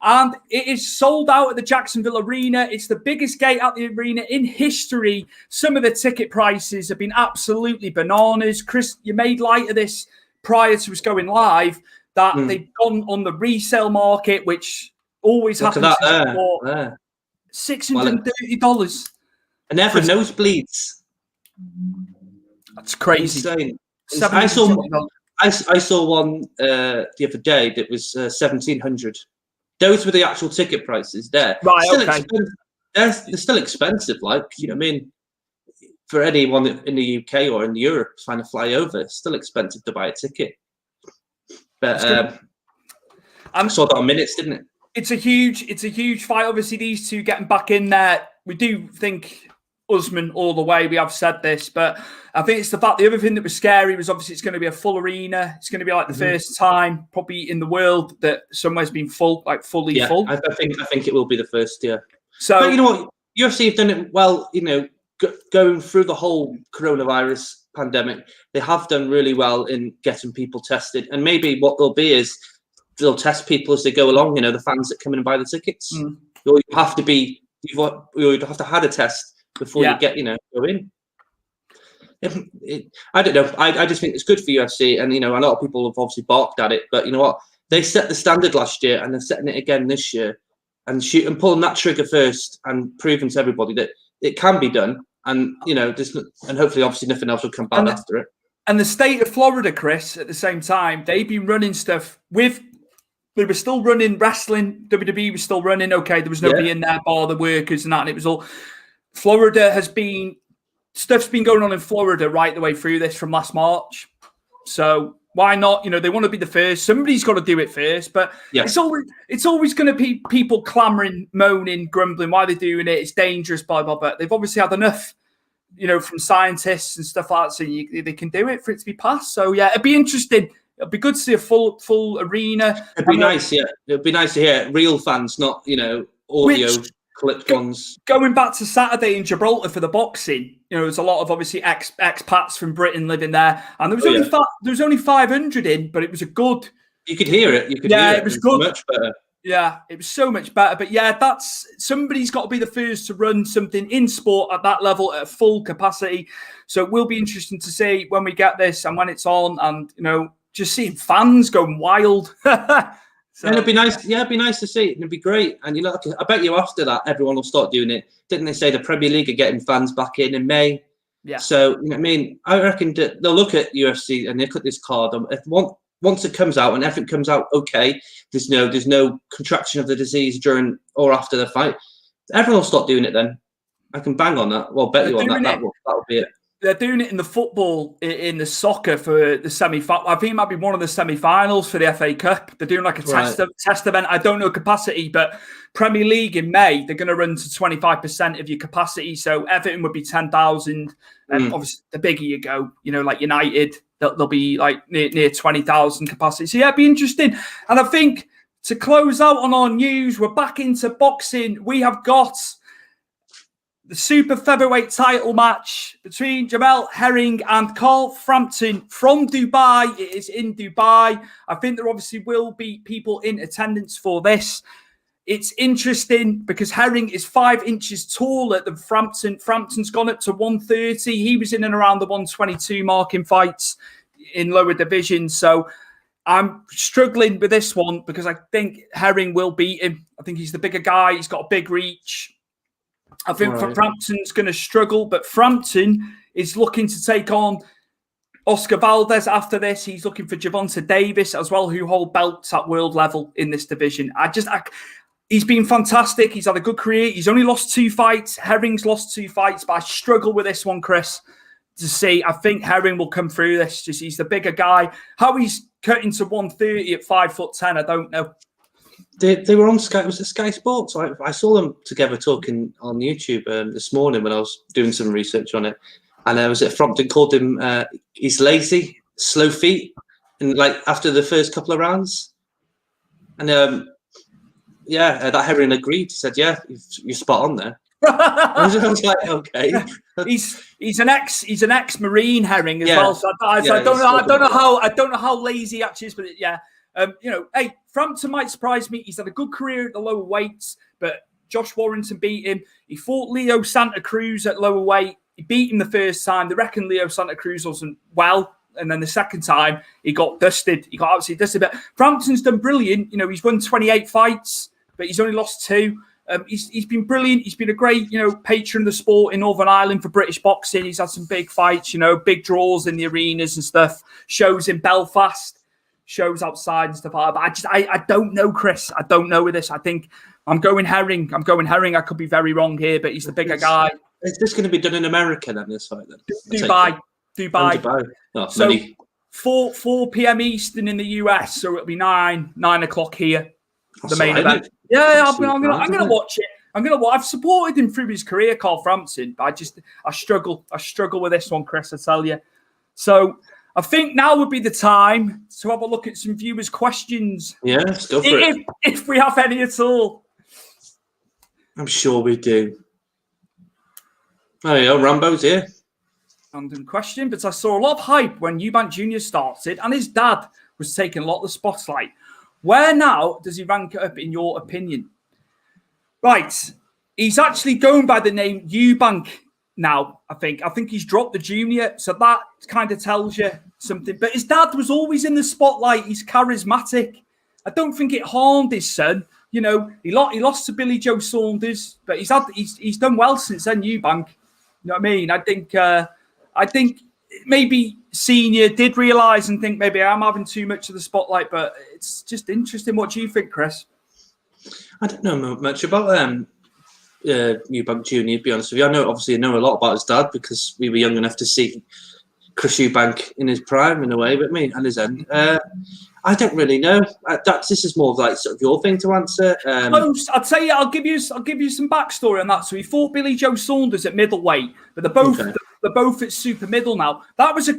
And it is sold out at the Jacksonville Arena. It's the biggest gate at the arena in history. Some of the ticket prices have been absolutely bananas. Chris, you made light of this prior to us going live, that they've gone on the resale market, which always happens in sport. $630. And they're for nosebleeds. That's crazy. Insane. I saw one the other day that was $1,700. Those were the actual ticket prices there. Right, still okay. They're still expensive, like, you know what I mean? For anyone in the UK or in Europe trying to fly over, it's still expensive to buy a ticket. But I saw that on minutes, didn't it? It's a huge fight. Obviously, these two getting back in there. We do think Usman all the way. We have said this, but I think it's the fact. The other thing that was scary was obviously it's going to be a full arena. It's going to be like the first time probably in the world that somewhere's been full, like fully full. I think it will be the first. Yeah. So, but you know what, UFC have done it well. You know, going through the whole coronavirus pandemic, they have done really well in getting people tested. And maybe what they'll be is they'll test people as they go along. You know, the fans that come in and buy the tickets. You have to be. You have to have a test before you get, go in. I don't know. I just think it's good for UFC, and a lot of people have obviously balked at it. But you know what? They set the standard last year, and they're setting it again this year, and pulling that trigger first, and proving to everybody that it can be done. And and hopefully, obviously, nothing else will come back after it. And the state of Florida, Chris, at the same time, they've been running stuff with. They were still running wrestling. WWE was still running. Okay, there was nobody in there, bar the workers and that, and it was all. Florida stuff's been going on in Florida right the way through this from last March. So why not? They want to be the first. Somebody's got to do it first. But it's always going to be people clamoring, moaning, grumbling. Why are they doing it? It's dangerous, blah, blah, blah. They've obviously had enough, from scientists and stuff like that. So they can do it for it to be passed. So yeah, it'd be interesting. It'd be good to see a full arena. It'd be nice, yeah. It'd be nice to hear real fans, not, audio clipped ones. Going back to Saturday in Gibraltar for the boxing, there's a lot of obviously expats from Britain living there, and there was only 500 in, but it was a good. You could hear it. It was good. Much better. Yeah, it was so much better. But yeah, somebody's got to be the first to run something in sport at that level at full capacity. So it will be interesting to see when we get this and when it's on, and just seeing fans going wild. So, and it'd be nice. Yeah, it'd be nice to see it. It'd be great. And I bet you after that, everyone will start doing it. Didn't they say the Premier League are getting fans back in May? Yeah. So I reckon that they'll look at UFC and they look at this card. And once it comes out and everything comes out okay, there's no contraction of the disease during or after the fight. Everyone will start doing it then. I can bang on that. Well, bet you on that. That'll be it. They're doing it in the football, in the soccer for the semi-final. I think it might be one of the semi-finals for the FA Cup. They're doing like a test event. I don't know capacity, but Premier League in May, they're going to run to 25% of your capacity. So Everton would be 10,000. And obviously, the bigger you go, like United, they'll be like near 20,000 capacity. So yeah, it'd be interesting. And I think to close out on our news, we're back into boxing. We have got the super featherweight title match between Jamel Herring and Carl Frampton from Dubai. It is in Dubai. I think there obviously will be people in attendance for this. It's interesting because Herring is 5 inches taller than Frampton. Frampton's gone up to 130. He was in and around the 122 mark in fights in lower divisions. So I'm struggling with this one because I think Herring will beat him. I think he's the bigger guy. He's got a big reach. I think Frampton's going to struggle, but Frampton is looking to take on Oscar Valdez after this. He's looking for Gervonta Davis as well, who hold belts at world level in this division. He's been fantastic. He's had a good career. He's only lost 2 fights. Herring's lost 2 fights, but I struggle with this one, Chris, to see. I think Herring will come through this. Just he's the bigger guy. How he's cutting to 130 at 5'10", I don't know. They were on Sky. Was it Sky Sports? I saw them together talking on YouTube this morning when I was doing some research on it. And was it Frampton called him? He's lazy, slow feet, and like after the first couple of rounds. And that Herring agreed. He said, "Yeah, you're spot on there." I was like, "Okay." He's an ex-Marine, Herring as well. So I don't know how lazy he actually is, but hey, Frampton might surprise me. He's had a good career at the lower weights, but Josh Warrington beat him. He fought Leo Santa Cruz at lower weight. He beat him the first time. They reckon Leo Santa Cruz wasn't well. And then the second time, he got dusted. He got absolutely dusted. But Frampton's done brilliant. He's won 28 fights, but he's only lost 2. He's been brilliant. He's been a great, patron of the sport in Northern Ireland for British boxing. He's had some big fights, big draws in the arenas and stuff. Shows in Belfast, shows outside and stuff like that. But I don't know, Chris. I don't know with this. I think I'm going Herring. I could be very wrong here, but he's the bigger guy. Is this going to be done in America then, this fight then? Dubai. Oh, so 4 p.m. Eastern in the US, so it'll be 9 o'clock here. The main event. Yeah, I'm gonna watch it. I've supported him through his career, Carl Frampton, but I struggle with this one, Chris, I tell you. So I think now would be the time to have a look at some viewers' questions. Yeah, let's go for it. If we have any at all. I'm sure we do. Oh yeah, Rambo's here. Random question, but I saw a lot of hype when Eubank Jr. started and his dad was taking a lot of the spotlight. Where now does he rank up in your opinion? Right. He's actually going by the name Eubank now, I think. I think he's dropped the junior, so that kind of tells you something. But his dad was always in the spotlight. He's charismatic. I don't think it harmed his son. He lost to Billy Joe Saunders, but he's done well since then, Eubank. You know what I mean? I think maybe Senior did realise and think maybe I'm having too much of the spotlight, but it's just interesting. What do you think, Chris? I don't know much about Eubank Jr., to be honest with you. I know a lot about his dad because we were young enough to see Chris Eubank in his prime in a way, but me and his end. I don't really know. This is more of like sort of your thing to answer. I'd say I'll give you some backstory on that. So he fought Billy Joe Saunders at middleweight, but they're both at super middle now. That was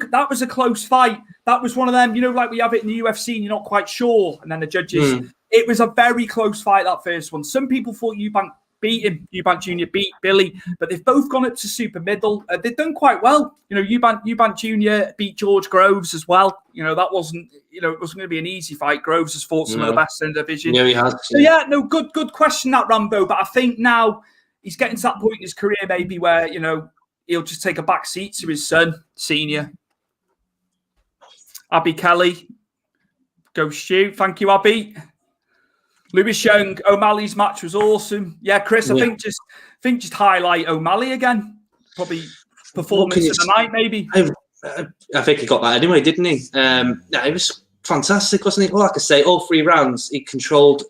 a close fight. That was one of them, like we have it in the UFC and you're not quite sure. And then the judges, It was a very close fight, that first one. Some people thought Eubank beat him. Eubank Jr. beat Billy, but they've both gone up to super middle. They've done quite well. Eubank Jr. beat George Groves as well. That wasn't, it wasn't going to be an easy fight. Groves has fought some of the best in the division. Yeah, he has. So good question, that Rambo. But I think now he's getting to that point in his career maybe where, he'll just take a back seat to his son, Senior. Abby Kelly. Go Stu. Thank you, Abby. Lewis Young, O'Malley's match was awesome. Yeah, Chris, I think just highlight O'Malley again. Probably performance of the night, maybe. I think he got that anyway, didn't he? It was fantastic, wasn't he? Well, like I say, all 3 rounds, he controlled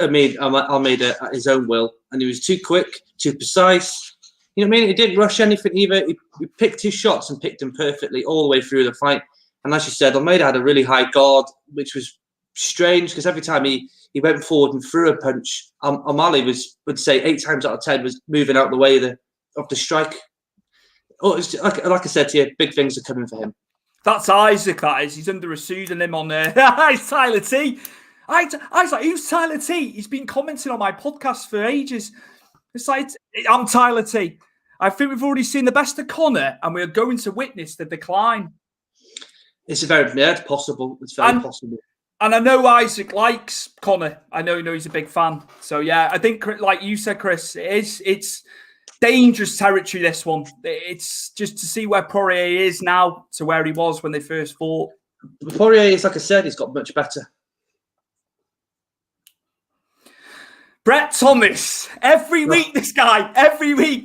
Almeida at his own will, and he was too quick, too precise. You know what I mean? He didn't rush anything either. He picked his shots and picked them perfectly all the way through the fight. And as you said, Almeida had a really high guard, which was strange because every time he went forward and threw a punch, O'Malley would say 8 times out of 10 was moving out the way of the strike. Oh, it's like I said to you, big things are coming for him. That's Isaac, that is. He's under a pseudonym on there. It's Tyler T. I was like, who's Tyler T? He's been commenting on my podcast for ages. It's like, I'm Tyler T. I think we've already seen the best of Conor and we're going to witness the decline. It's it's possible. It's very possible. And I know Isaac likes Conor. I know he's a big fan. So, yeah, I think, like you said, Chris, it's dangerous territory, this one. It's just to see where Poirier is now to where he was when they first fought. Poirier is, like I said, he's got much better. Brett Thomas. Every week,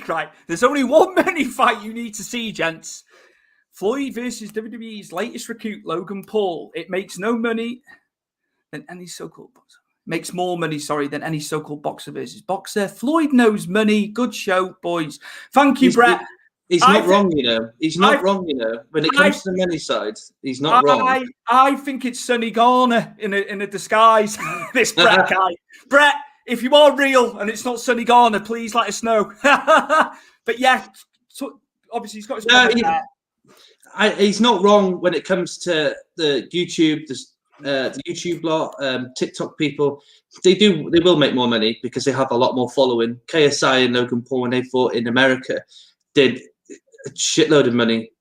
right? There's only one money fight you need to see, gents. Floyd versus WWE's latest recruit, Logan Paul. It makes no money than any so-called boxer. Makes more money, than any so-called boxer versus boxer. Floyd knows money. Good show, boys. Thank you, Brett. He's not wrong, He's not wrong, When it comes to the money side, he's not wrong. I think it's Sonny Garner in a disguise. This Brett guy. Brett, if you are real and it's not Sonny Garner, please let us know. But yeah, obviously he's got his he's not wrong when it comes to the YouTube. the YouTube lot, TikTok people, they will make more money because they have a lot more following. KSI and Logan Paul, when they fought in America, did a shitload of money,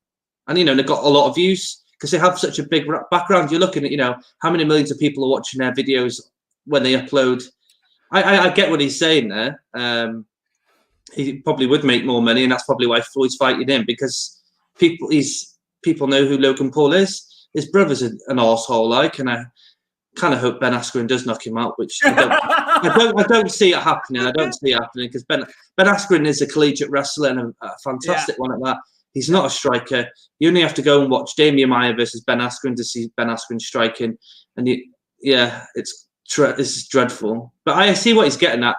and they got a lot of views because they have such a big background. You're looking at how many millions of people are watching their videos when they upload. I get what he's saying there. He probably would make more money, and that's probably why Floyd's fighting him, because people know who Logan Paul is. His brother's an arsehole, and I kind of hope Ben Askren does knock him out, which I don't see it happening. I don't see it happening because Ben Askren is a collegiate wrestler and a fantastic one at that. He's not a striker. You only have to go and watch Damian Maia versus Ben Askren to see Ben Askren striking, and it's dreadful. But I see what he's getting at.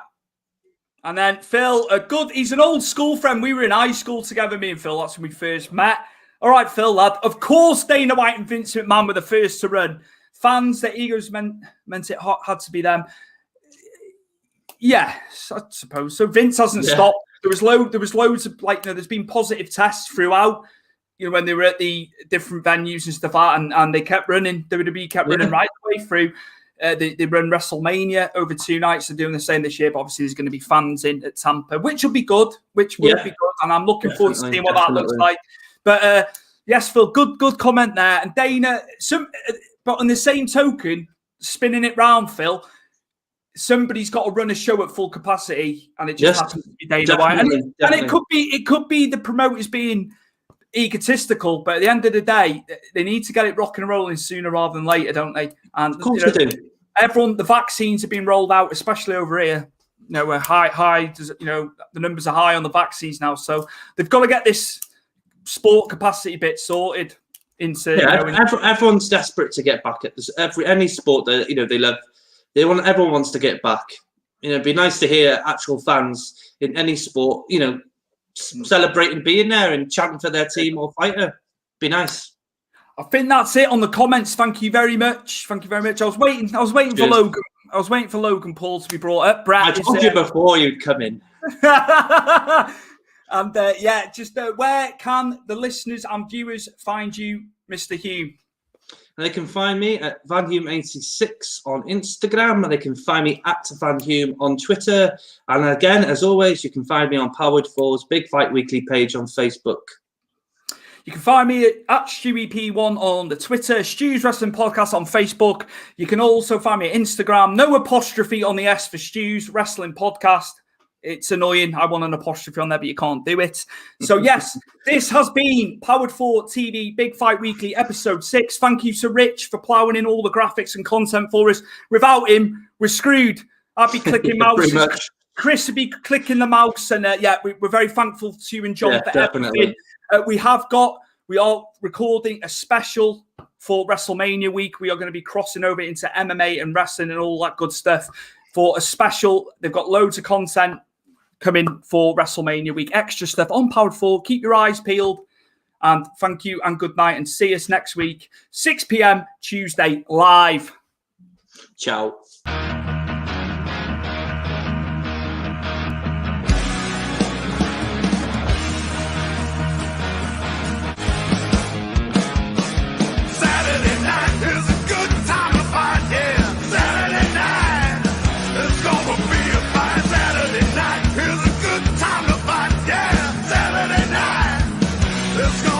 And then Phil, he's an old school friend. We were in high school together, me and Phil. That's when we first met. All right, Phil, lad. Of course, Dana White and Vince McMahon were the first to run. Fans, their egos meant it had to be them. Yes, I suppose. So Vince hasn't stopped. There was loads of there's been positive tests throughout. When they were at the different venues and stuff like that, and they kept running. WWE kept running right the way through. They run WrestleMania over 2 nights. They're doing the same this year, but obviously there's going to be fans in at Tampa, which will be good. And I'm looking forward to seeing what that looks like. But yes, Phil, good comment there. And Dana, but on the same token, spinning it round, Phil, somebody's got to run a show at full capacity, and it just happens to be Dana White. And it could be the promoters being egotistical, but at the end of the day, they need to get it rocking and rolling sooner rather than later, don't they? And of course they do. The vaccines have been rolled out, especially over here. We're high. The numbers are high on the vaccines now, so they've got to get this sport capacity bit sorted. Everyone's desperate to get back at this. Any sport that they love, everyone wants to get back. It'd be nice to hear actual fans in any sport, celebrating being there and chanting for their team or fighter. Be nice. I think that's it on the comments. Thank you very much. I was waiting for Logan. I was waiting for Logan Paul to be brought up. Brad, I told you before you'd come in. And where can the listeners and viewers find you, Mr. Hume? They can find me at VanHume86 on Instagram, and they can find me at VanHume on Twitter. And again, as always, you can find me on Powered 4's Big Fight Weekly page on Facebook. You can find me at StewieP1 on the Twitter, Stu's Wrestling Podcast on Facebook. You can also find me at Instagram, no apostrophe on the S for Stu's Wrestling Podcast. It's annoying. I want an apostrophe on there, but you can't do it. So, yes, this has been Powered 4 TV Big Fight Weekly, Episode 6. Thank you to Rich for ploughing in all the graphics and content for us. Without him, we're screwed. I'd be clicking mouse. Chris would be clicking the mouse. And, we're very thankful to you and John for everything. We are recording a special for WrestleMania week. We are going to be crossing over into MMA and wrestling and all that good stuff for a special. They've got loads of content coming for WrestleMania week, extra stuff on Powered 4. Keep your eyes peeled, and thank you and good night, and see us next week, 6 p.m. Tuesday live. Ciao. Let's go.